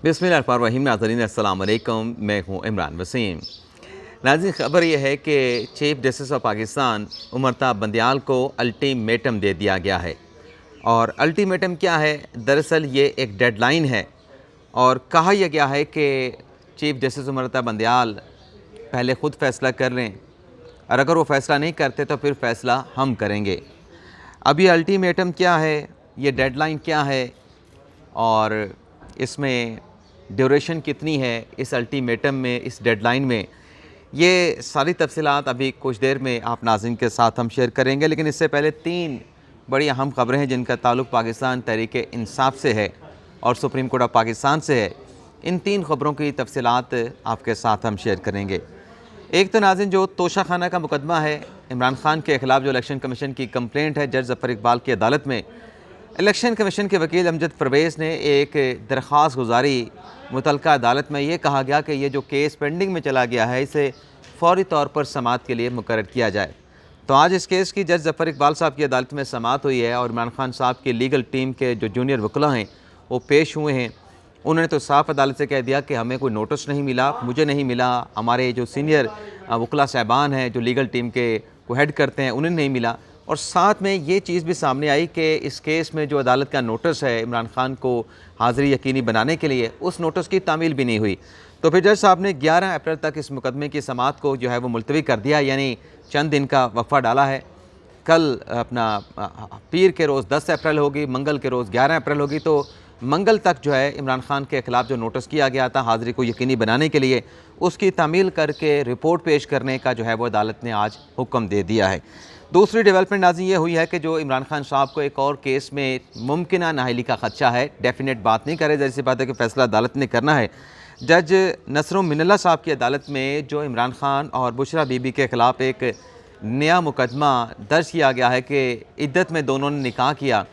बिस्मिल्लाहिर्रहमानिर्रहीम। नाज़रीन अस्सलाम वालेकुम, मैं हूँ इमरान वसीम। नाज़रीन, ख़बर यह है कि chief justice of Pakistan उमरता Bandial को अल्टीमेटम दे दिया गया है। और अल्टीमेटम क्या है? दरअसल ये एक डेडलाइन है और कहा यह गया है कि चीफ जस्टिस उमरता बंदियाल पहले ख़ुद फ़ैसला कर लें और अगर वो फ़ैसला नहीं करते तो फिर फ़ैसला हम करेंगे। अब ये अल्टीमेटम क्या है, ये डेडलाइन क्या है और इसमें ड्यूरेशन कितनी है इस अल्टीमेटम में, इस डेडलाइन में, ये सारी तफसीलात अभी कुछ देर में आप नाज़रीन के साथ हम शेयर करेंगे। लेकिन इससे पहले 3 बड़ी अहम ख़बरें हैं जिनका ताल्लुक़ पाकिस्तान तहरीक इंसाफ से है और सुप्रीम कोर्ट ऑफ पाकिस्तान से है। इन 3 ख़बरों की तफसीलात आपके साथ हम शेयर करेंगे। एक तो नाज़रीन, जो तोशाखाना का मुकदमा है, इमरान खान के ख़िलाफ़ जो इलेक्शन कमीशन की कंप्लेंट है जज ज़फ़र इकबाल की अदालत में, इलेक्शन कमीशन के वकील अमजद परवेज़ ने एक दरख्वास्त गुजारी। मुतल्लिका अदालत में ये कहा गया कि ये जो केस पेंडिंग में चला गया है इसे फ़ौरी तौर पर समाअत के लिए मुकर्रर किया जाए। तो आज इस केस की जज ज़फ़र इकबाल साहब की अदालत में समाअत हुई है और इमरान खान साहब की लीगल टीम के जो जूनियर वकला हैं वो पेश हुए हैं। उन्होंने तो साफ़ अदालत से कह दिया कि हमें कोई नोटिस नहीं मिला, मुझे नहीं मिला, हमारे जो सीनियर वकला साहबान हैं जो लीगल टीम के को हेड करते हैं उन्हें नहीं मिला। और साथ में ये चीज़ भी सामने आई कि इस केस में जो अदालत का नोटिस है इमरान खान को हाज़िरी यकीनी बनाने के लिए, उस नोटिस की तामील भी नहीं हुई। तो फिर जज साहब ने 11 अप्रैल तक इस मुकदमे की समाअत को जो है वो मुलतवी कर दिया, यानी चंद दिन का वक्फ़ा डाला है। कल अपना पीर के रोज़ 10 अप्रैल होगी, मंगल के रोज़ 11 अप्रैल होगी। तो मंगल तक जो है इमरान खान के ख़िलाफ़ जो नोटिस किया गया था हाज़िरी को यकीनी बनाने के लिए, उसकी तामील करके रिपोर्ट पेश करने का जो है वो अदालत ने आज हुक्म दे दिया है। दूसरी डेवलपमेंट नाज़रीन ये हुई है कि जो इमरान खान साहब को एक और केस में मुमकिना नाअहली का ख़दशा है, डेफिनेट बात नहीं करे, ज़ाहिर सी बात है कि फ़ैसला अदालत ने करना है। जज नसरुम मिनल्ला साहब की अदालत में जो इमरान खान और बुशरा बीबी के ख़िलाफ़ एक नया मुकदमा दर्ज किया गया है कि इद्दत में दोनों ने निकाह किया,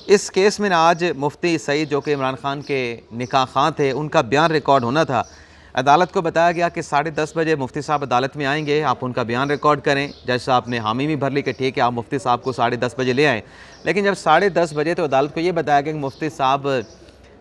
इस केस में आज मुफ्ती सईद जो कि इमरान खान के निकाह खां थे, उनका बयान रिकॉर्ड होना था। अदालत को बताया गया कि 10:30 बजे मुफ्ती साहब अदालत में आएंगे, आप उनका बयान रिकॉर्ड करें। जज साहब ने हामी भी भर ली कि ठीक है, आप मुफ्ती साहब को 10:30 बजे ले आएँ। लेकिन जब 10:30 बजे तो अदालत को ये बताया गया कि मुफ्ती साहब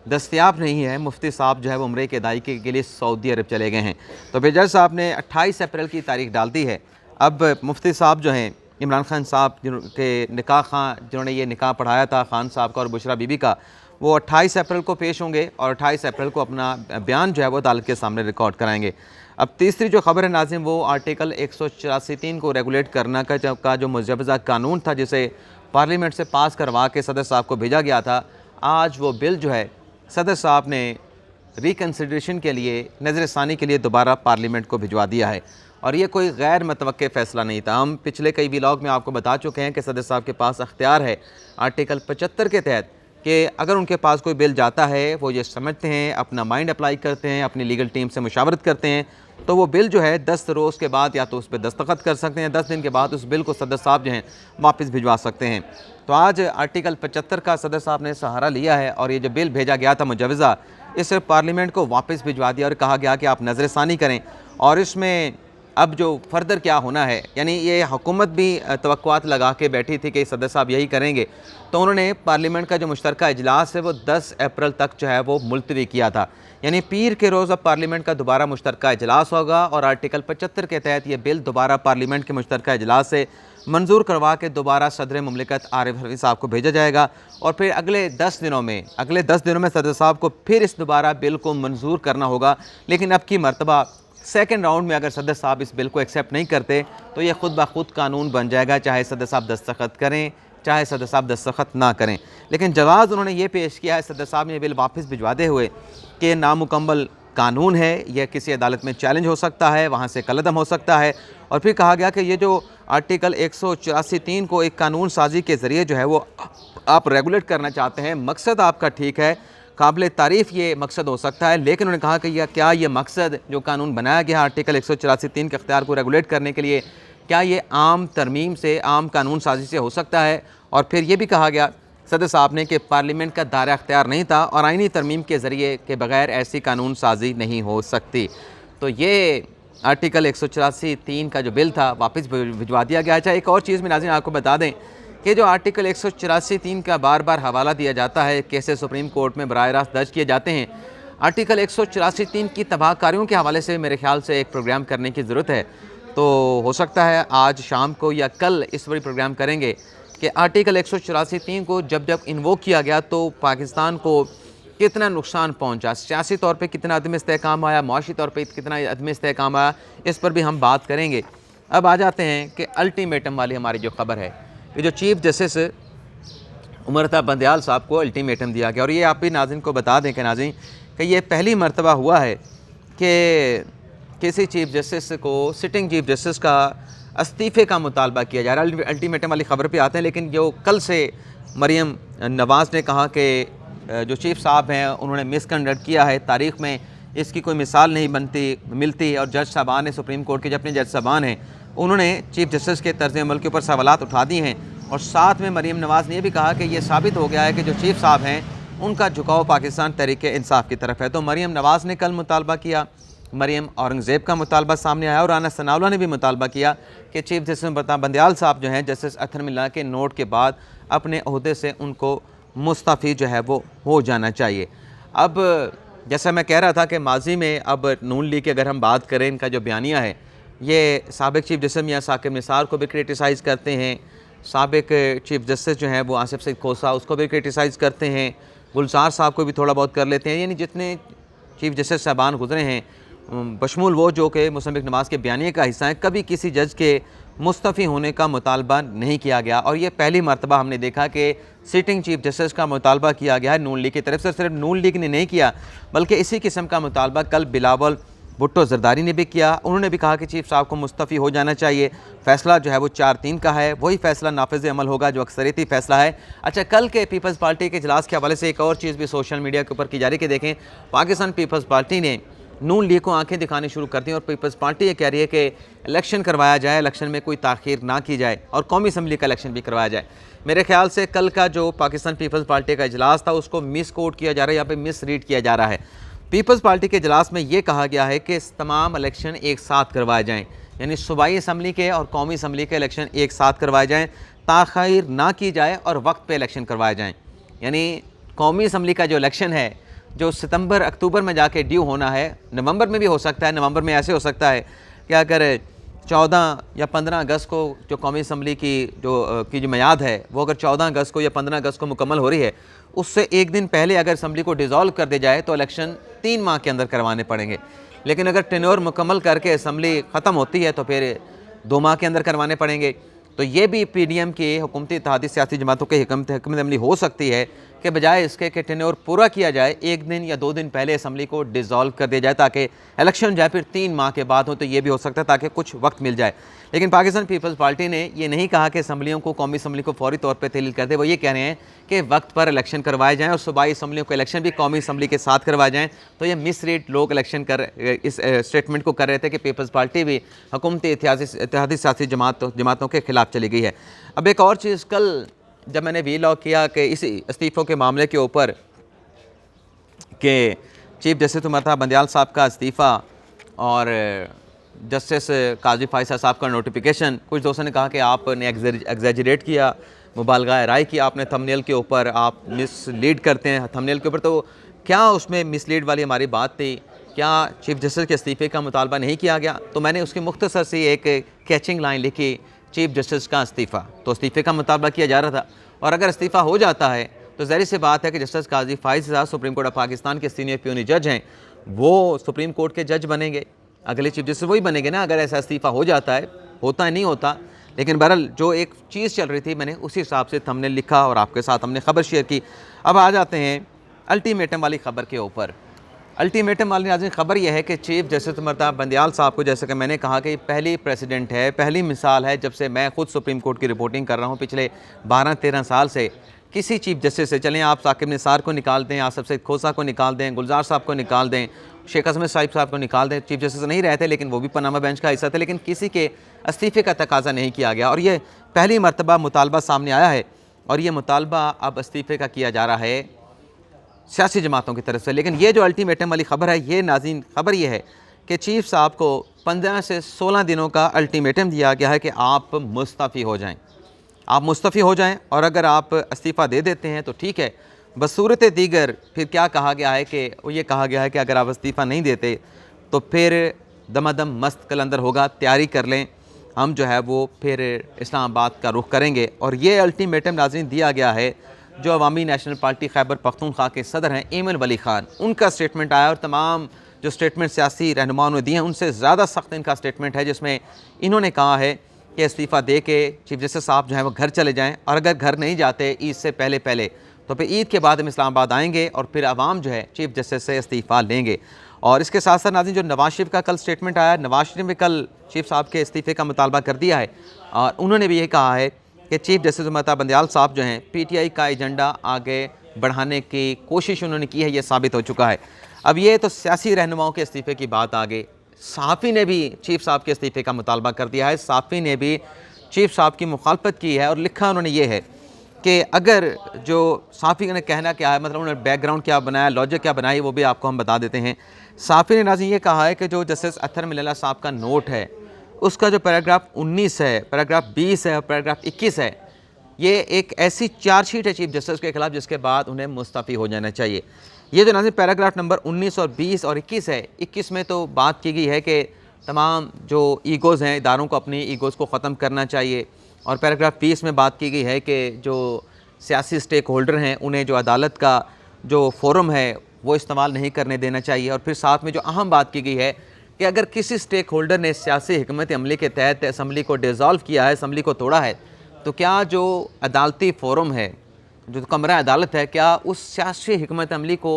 दस्तयाब नहीं है, मुफ्ती साहब जो है वो उम्रे की अदायगी के लिए सऊदी अरब चले गए हैं। तो फिर जज साहब ने 28 अप्रैल की तारीख डाल दी है। अब मुफ्ती साहब जो हैं इमरान खान साहब के निकाह खां, जिन्होंने ये निकाह पढ़ाया था खान साहब का और बुशरा बीबी का, वो 28 अप्रैल को पेश होंगे और 28 अप्रैल को अपना बयान जो है वो अदालत के सामने रिकॉर्ड कराएंगे। अब तीसरी जो खबर है नाज़रीन, वो आर्टिकल 184(3) को रेगुलेट करना का जो मुजवज़ा कानून था जिसे पार्लियामेंट से पास करवा के सदर साहब को भेजा गया था, आज वो बिल जो है सदर साहब ने रिकन्सिडरेशन के लिए, नज़रसानी के लिए दोबारा पार्लियामेंट को भिजवा दिया है। और ये कोई गैर मतवक्के फ़ैसला नहीं था। हम पिछले कई व्लॉग में आपको बता चुके हैं कि सदर साहब के पास अख्तियार है आर्टिकल 75 के तहत कि अगर उनके पास कोई बिल जाता है, वो ये समझते हैं, अपना माइंड अप्लाई करते हैं, अपनी लीगल टीम से मुशावरत करते हैं, तो वो बिल जो है 10 रोज़ के बाद या तो उस पर दस्तखत कर सकते हैं, 10 दिन के बाद उस बिल को सदर साहब जो हैं वापस भिजवा सकते हैं। तो आज आर्टिकल 75 का सदर साहब ने सहारा लिया है और ये जो बिल भेजा गया था मुजवज़ा, इसे पार्लियामेंट को वापस भिजवा दिया और कहा गया कि आप नज़रसानी करें। और इसमें अब जो फर्दर क्या होना है, यानी ये हुकूमत भी तवक्कुआत लगा के बैठी थी कि सदर साहब यही करेंगे, तो उन्होंने पार्लियामेंट का जो मुश्तरका इजलास है वो 10 अप्रैल तक जो है वो मुलतवी किया था। यानी पीर के रोज़ अब पार्लियामेंट का दोबारा मुश्तरका इजलास होगा और आर्टिकल 75 के तहत ये बिल दोबारा पार्लियामेंट के मुश्तरका इजलास से मंजूर करवा के दोबारा सदर मुमलिकत आरिफ अलवी साहब को भेजा जाएगा और फिर अगले 10 दिनों में सदर साहब को फिर इस दोबारा बिल को मंजूर करना होगा। लेकिन अब की मरतबा सेकेंड राउंड में अगर सदर साहब इस बिल को एक्सेप्ट नहीं करते तो ये खुद ब खुद कानून बन जाएगा, चाहे सदर साहब दस्तखत करें, चाहे सदर साहब दस्तखत ना करें। लेकिन जवाज़ उन्होंने ये पेश किया है सदर साहब ने बिल वापस भिजवाते हुए कि नामुकम्मल कानून है, यह किसी अदालत में चैलेंज हो सकता है, वहाँ से कलअदम हो सकता है। और फिर कहा गया कि ये जो आर्टिकल 184(3) को एक कानून साजी के ज़रिए जो है वो आप रेगुलेट करना चाहते हैं, मकसद आपका ठीक है, काबिल तारीफ़ ये मकसद हो सकता है, लेकिन उन्होंने कहा कि क्या ये मकसद जो कानून बनाया गया आर्टिकल 184(3) के अख्तियार को रेगुलेट करने के लिए, क्या ये आम तरमीम से, आम कानून साजी से हो सकता है। और फिर ये भी कहा गया सदर साहब ने कि पार्लियामेंट का दायरा अख्तियार नहीं था और आइनी तरमीम के ज़रिए के बगैर ऐसी कानून साजी नहीं हो सकती। तो ये आर्टिकल 184(3) का जो बिल था वापस भिजवा दिया गया। अच्छा, एक और चीज़ में नाज़रीन आपको बता दें कि जो आर्टिकल 184(3) का बार बार हवाला दिया जाता है, केसेस सुप्रीम कोर्ट में बराह रास्त दर्ज किए जाते हैं, आर्टिकल 184(3) की तबाहकारियों के हवाले से मेरे ख्याल से एक प्रोग्राम करने की ज़रूरत है। तो हो सकता है आज शाम को या कल इस पर प्रोग्राम करेंगे कि आर्टिकल 184(3) को जब जब इन्वोक किया गया तो पाकिस्तान को कितना नुकसान पहुंचा, सियासी तौर पे कितना अदम इस्तेहकाम आया, माशी तौर पे कितना अदम इस्तेहकाम आया, इस पर भी हम बात करेंगे। अब आ जाते हैं कि अल्टीमेटम वाली हमारी जो ख़बर है कि जो चीफ़ जस्टिस उमरता बंदयाल साहब को अल्टीमेटम दिया गया। और ये आप भी नाज़रीन को बता दें कि नाज़रीन कि ये पहली मरतबा हुआ है कि किसी चीफ़ जस्टिस को, सिटिंग चीफ़ जस्टिस का इस्तीफ़े का मुतालबा किया जा रहा है। अल्टीमेटम वाली ख़बर पे आते हैं, लेकिन जो कल से मरीम नवाज़ ने कहा कि जो चीफ़ साहब हैं उन्होंने मिसकंडक्ट किया है, तारीख़ में इसकी कोई मिसाल नहीं मिलती। और जज साहबान ने, सुप्रीम कोर्ट के जो अपने जज साहबान हैं, उन्होंने चीफ़ जस्टिस के तर्ज़ अमल के ऊपर सवालात उठा दिए हैं। और साथ में मरीम नवाज़ ने यह भी कहा कि यह साबित हो गया है कि जो चीफ़ साहब हैं उनका झुकाव पाकिस्तान तहरीक इंसाफ की तरफ है। तो मरीम नवाज़ ने कल मुतालबा किया, मरीम औरंगज़ेब का मुतालबा सामने आया और राना सनाउल्लाह ने भी मुतालबा किया कि चीफ़ जस्टिस उमरता बंदयाल साहब जो हैं जस्टिस अथर मिल्ला के नोट के बाद अपने ओहदे से उनको मुस्तफ़ी जो है वो हो जाना चाहिए। अब जैसा मैं कह रहा था कि माजी में अब नून लीग की अगर हम बात करें, इनका जो बयानिया है ये साबिक चीफ़ जस्टिस मियां साकिब निसार को भी क्रिटिसाइज़ करते हैं, साबिक चीफ़ जस्टिस जो हैं वो आसिफ सईद खोसा उसको भी क्रिटिसाइज़ करते हैं, गुलजार साहब को भी थोड़ा बहुत कर लेते हैं। यानी जितने चीफ़ जस्टिस साहबान गुजरे हैं बशमूल वो जो कि मुसम्मिक नवाज़ के बयानिए का हिस्सा है, कभी किसी जज के मुस्तफ़ी होने का मुतालबा नहीं किया गया। और ये पहली मरतबा हमने देखा कि सिटिंग चीफ़ जस्टिस का मुतालबा किया गया है नून लीग की तरफ से। सिर्फ नून लीग ने नहीं किया बल्कि इसी किस्म का मुतालबा कल बिलावल भुट्टो जरदारी ने भी किया। उन्होंने भी कहा कि चीफ़ साहब को मुस्तफ़ी हो जाना चाहिए। फ़ैसला जो है वो 4-3 का है, वही फ़ैसला नाफिज़ अमल होगा जो अक्सरियती फ़ैसला है। अच्छा, कल के पीपल्स पार्टी के इजलास के हवाले से एक और चीज़ भी सोशल मीडिया के ऊपर की जा रही है कि देखें, पाकिस्तान पीपल्स पार्टी ने नून लीग को आंखें दिखानी शुरू कर दी और पीपल्स पार्टी ये कह रही है कि इलेक्शन करवाया जाए, इलेक्शन में कोई ताख़ीर ना की जाए और कौमी असम्बली का इलेक्शन भी करवाया जाए। मेरे ख्याल से कल का जो पाकिस्तान पीपल्स पार्टी का इजलास था उसको मिस कोट किया जा रहा है, यहाँ पे मिस रीड किया जा रहा है। पीपल्स पार्टी के इजलास में ये कहा गया है कि तमाम इलेक्शन एक साथ करवाए जाएँ, यानी सूबाई असम्बली के और कौमी असम्बली के इलेक्शन एक साथ करवाए जाएँ, ताख़ीर ना की जाए और वक्त पर इलेक्शन करवाए जाएँ। यानी कौमी असम्बली का जो इलेक्शन है जो सितंबर अक्टूबर में जाके ड्यू होना है, नवंबर में भी हो सकता है। नवंबर में ऐसे हो सकता है कि अगर 14 या 15 अगस्त को जो कौमी असम्बली की जो मियाद है वो अगर 14 अगस्त को या 15 अगस्त को मुकम्मल हो रही है, उससे एक दिन पहले अगर असम्बली को डिज़ोल्व कर दिया जाए तो इलेक्शन 3 माह के अंदर करवाने पड़ेंगे। लेकिन अगर टेन्योर मुकम्मल करके असम्बली ख़त्म होती है तो फिर 2 माह के अंदर करवाने पड़ेंगे। तो ये भी PDM की हुकूमती इत्तेहादी सियासी जमातों की हिकमत अमली हो सकती है कि बजाय इसके कि टेन्योर पूरा किया जाए, एक दिन या 2 दिन पहले असम्बली को डिज़ोल्व कर दिया जाए ताकि इलेक्शन जो है फिर 3 माह के बाद हो। तो ये भी हो सकता है ताकि कुछ वक्त मिल जाए। लेकिन पाकिस्तान पीपल्स पार्टी ने ये नहीं कहा कि असम्बलियों को, कौमी असम्बली को फौरी तौर पर तहलील कर दे। वो ये कह रहे हैं कि वक्त पर इलेक्शन करवाए जाएँ और सूबाई असम्बलियों के इलेक्शन भी कौमी असम्बली के साथ करवाए जाएँ। तो ये मिसरीड लोग इलेक्शन इस स्टेटमेंट को कर रहे थे कि पीपल्स पार्टी भी हुकूमती इत्तेहादी सियासी जमातों के खिलाफ चली गई है। अब एक और चीज़, कल जब मैंने वीलॉग किया कि इसी इस्तीफ़ों के मामले के ऊपर कि चीफ़ जस्टिस उमरता बंदयाल साहब का इस्तीफ़ा और जस्टिस काजी फायसा साहब का नोटिफिकेशन, कुछ दोस्तों ने कहा कि आपने एग्जैजरेट किया, मुबालगा राय किया आपने थंबनेल के ऊपर, आप मिसलीड करते हैं थंबनेल के ऊपर। तो क्या उसमें मिसलीड वाली हमारी बात थी? क्या चीफ़ जस्टिस के इस्तीफ़े का मुतालबा नहीं किया गया? तो मैंने उसकी मुख्तसर सी एक कैचिंग लाइन लिखी, चीफ़ जस्टिस का इस्तीफ़ा। तो इस्तीफ़े का मुतालबा किया जा रहा था और अगर इस्तीफ़ा हो जाता है तो ज़ाहिर सी बात है कि जस्टिस काजी फायसा साहब सुप्रीम कोर्ट ऑफ पाकिस्तान के सीनियर प्यूनी जज हैं, वो सुप्रीम कोर्ट के जज बनेंगे, अगले चीफ़ जस्टिस वही बनेंगे ना अगर ऐसा इस्तीफ़ा हो जाता है। होता है नहीं होता, लेकिन बहरहाल जो एक चीज़ चल रही थी मैंने उसी हिसाब से थंबनेल लिखा और आपके साथ हमने ख़बर शेयर की। अब आ जाते हैं अल्टीमेटम वाली ख़बर के ऊपर। अल्टीमेटम वाली नाज़रीन ख़बर यह है कि चीफ़ जस्टिस उमरता बंदयाल साहब को, जैसे कि मैंने कहा कि पहली प्रेसिडेंट है, पहली मिसाल है जब से मैं ख़ुद सुप्रीम कोर्ट की रिपोर्टिंग कर रहा हूँ पिछले 12-13 साल से, किसी चीफ़ जस्टिस से, चलें आप साकिब निसार को निकाल दें, आसिफ सईद खोसा को निकाल दें, गुलजार साहब को निकाल दें, शेख अज़मत साहब को निकाल दें, चीफ़ जस्टिस नहीं रहते लेकिन वो भी पनामा बेंच का हिस्सा थे, लेकिन किसी के इस्तीफ़े का तकाजा नहीं किया गया। और ये पहली मरतबा मुतालबा सामने आया है और ये मुतालबा अब इस्तीफ़े का किया जा रहा है सियासी जमातों की तरफ से। लेकिन ये जो अल्टीमेटम वाली ख़बर है, ये नाज़रीन ख़बर ये है कि चीफ़ साहब को 15 से 16 दिनों का अल्टीमेटम दिया गया है कि आप मुस्तफ़ी हो जाएं, आप मुस्तफ़ी हो जाएं और अगर आप इस्तीफ़ा दे देते हैं तो ठीक है, बसूरत दीगर फिर क्या कहा गया है कि वो ये कहा गया है कि अगर आप इस्तीफ़ा नहीं देते तो फिर दमादम मस्त कलंदर होगा, तैयारी कर लें, हम जो है वो फिर इस्लामाबाद का रुख करेंगे। और ये अल्टीमेटम नाज़रीन दिया गया है जो अवामी नेशनल पार्टी खैबर पख्तूनख्वा के सदर हैं ऐमन वली ख़ान, उनका स्टेटमेंट आया। और तमाम जो स्टेटमेंट सियासी रहनुमाओं ने दिए हैं उनसे ज़्यादा सख्त इनका स्टेटमेंट है, जिसमें इन्होंने कहा है कि इस्तीफ़ा दे के चीफ जस्टिस साहब जो है वो घर चले जाएँ, और अगर घर नहीं जाते ईद से पहले पहले तो फिर ईद के बाद हम इस्लामाबाद आएंगे और फिर आवाम जो है चीफ जस्टिस से इस्तीफ़ा लेंगे। और इसके साथ साथ नाज़रीन जो नवाज शरीफ का कल स्टेटमेंट आया, नवाज शरीफ ने कल चीफ साहब के इस्तीफ़े का मुतालबा कर दिया है, और उन्होंने भी ये कहा है कि चीफ जस्टिस उमर अता बंदियाल साहब जो हैं PTI का एजेंडा आगे बढ़ाने की कोशिश उन्होंने की है, ये साबित हो चुका है। अब ये तो सियासी रहनुमाओं के इस्तीफ़े की बात आ गई, सहाफ़ी ने भी चीफ साहब के इस्तीफ़े का मुतालबा कर दिया है। सहाफ़ी ने भी चीफ साहब की मुखालफत की है और लिखा उन्होंने ये है कि अगर जो सहाफ़ी ने कहना क्या है, मतलब उन्होंने बैकग्राउंड क्या बनाया, लॉजिक क्या बनाई, वो भी आपको हम बता देते हैं। सहाफ़ी ने नाज़रीन ये कहा है कि जो जस्टिस अत्तर मिल्ला साहब का नोट है उसका जो पैराग्राफ 19 है, पैराग्राफ 20 है और पैराग्राफ 21 है, ये एक ऐसी चार्जशीट है चीफ जस्टिस के खिलाफ जिसके बाद उन्हें मुस्तफ़ी हो जाना चाहिए। ये जो नाज़रीन पैराग्राफ नंबर 19 और 20 और 21 है, 21 में तो बात की गई है कि तमाम जो ईगोज़ हैं इदारों को अपनी ईगोज़ को ख़त्म करना चाहिए, और पैराग्राफ 20 में बात की गई है कि जो सियासी स्टेक होल्डर हैं उन्हें जो अदालत का जो फोरम है वो इस्तेमाल नहीं करने देना चाहिए। और फिर साथ में जो अहम बात की गई है कि अगर किसी स्टेक होल्डर ने सियासी हिकमत अमली के तहत असम्बली को डिज़ोल्व किया है, असम्बली को तोड़ा है, तो क्या जो अदालती फोरम है, जो कमरा अदालत है, क्या उस सियासी हिकमत अमली को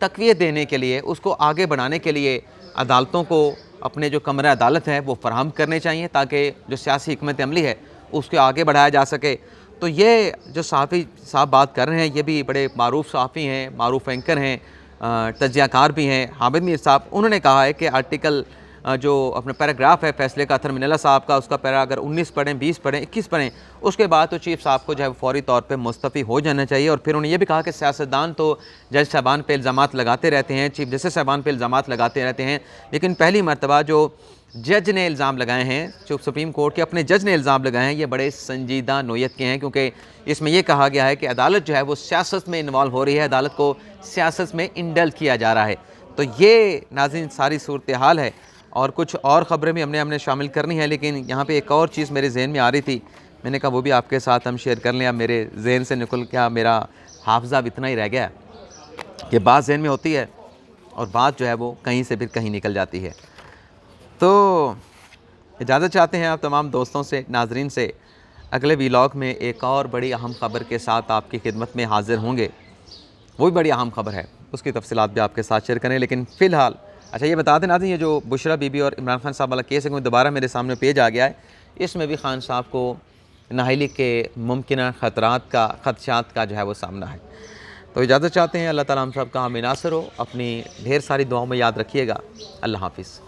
तक़वियत देने के लिए, उसको आगे बढ़ाने के लिए अदालतों को अपने जो कमरा अदालत है वो फराहम करने चाहिए ताकि जो सियासी हिकमत अमली है उसको आगे बढ़ाया जा सके। तो ये जो सहाफ़ी साहब बात कर रहे हैं ये भी बड़े मारूफ सहाफ़ी हैं, मारूफ एंकर हैं, तज्ज़ियाकार भी हैं, हामिद मीर साहब। उन्होंने कहा है कि आर्टिकल जो अपना पैराग्राफ है फैसले का अत्तर मिल्ला साहब का, उसका पैरा अगर 19 पढ़ें, 20 पढ़ें, 21 पढ़ें, उसके बाद तो चीफ साहब को जो है फौरी तौर पे मुस्तफ़ी हो जाना चाहिए। और फिर उन्होंने ये भी कहा कि सियासतदान तो जज साहबान पे इल्ज़ामात लगाते रहते हैं, चीफ जस्टिस साहबान पे इल्ज़ामात लगाते रहते हैं, लेकिन पहली मरतबा जो जज ने इल्ज़ाम लगाए हैं, जो सुप्रीम कोर्ट के अपने जज ने इल्ज़ाम लगाए हैं, ये बड़े संजीदा नोयत के हैं, क्योंकि इसमें यह कहा गया है कि अदालत जो है वो सियासत में इन्वॉल्व हो रही है, अदालत को सियासत में इंडल्ज किया जा रहा है। तो ये नाज़रीन सारी सूरत हाल है। और कुछ और ख़बरें भी हमने शामिल करनी है, लेकिन यहाँ पे एक और चीज़ मेरे जहन में आ रही थी, मैंने कहा वो भी आपके साथ हम शेयर कर लें। अब मेरे जहन से निकल क्या, मेरा हाफजा इतना ही रह गया कि बात जहन में होती है और बात जो है वो कहीं से फिर कहीं निकल जाती है। तो इजाज़त चाहते हैं आप तमाम दोस्तों से, नाजरीन से। अगले व्लॉग में एक और बड़ी अहम ख़बर के साथ आपकी खिदमत में हाज़िर होंगे, वो भी बड़ी अहम ख़बर है, उसकी तफसीलात भी आपके साथ शेयर करें। लेकिन फ़िलहाल अच्छा ये बता दें नाज़रीन, ये जो बुशरा बीबी और इमरान खान साहब वाला केस है, दोबारा मेरे सामने पेज आ गया है। इसमें भी खान साहब को नाअहली के मुमकिन खदशात का जो है वो सामना है। तो इजाज़त चाहते हैं, अल्लाह ताला हम सब का हामी नासर हो। अपनी ढेर सारी दुआओं में याद रखिएगा। अल्लाह हाफ़िज़।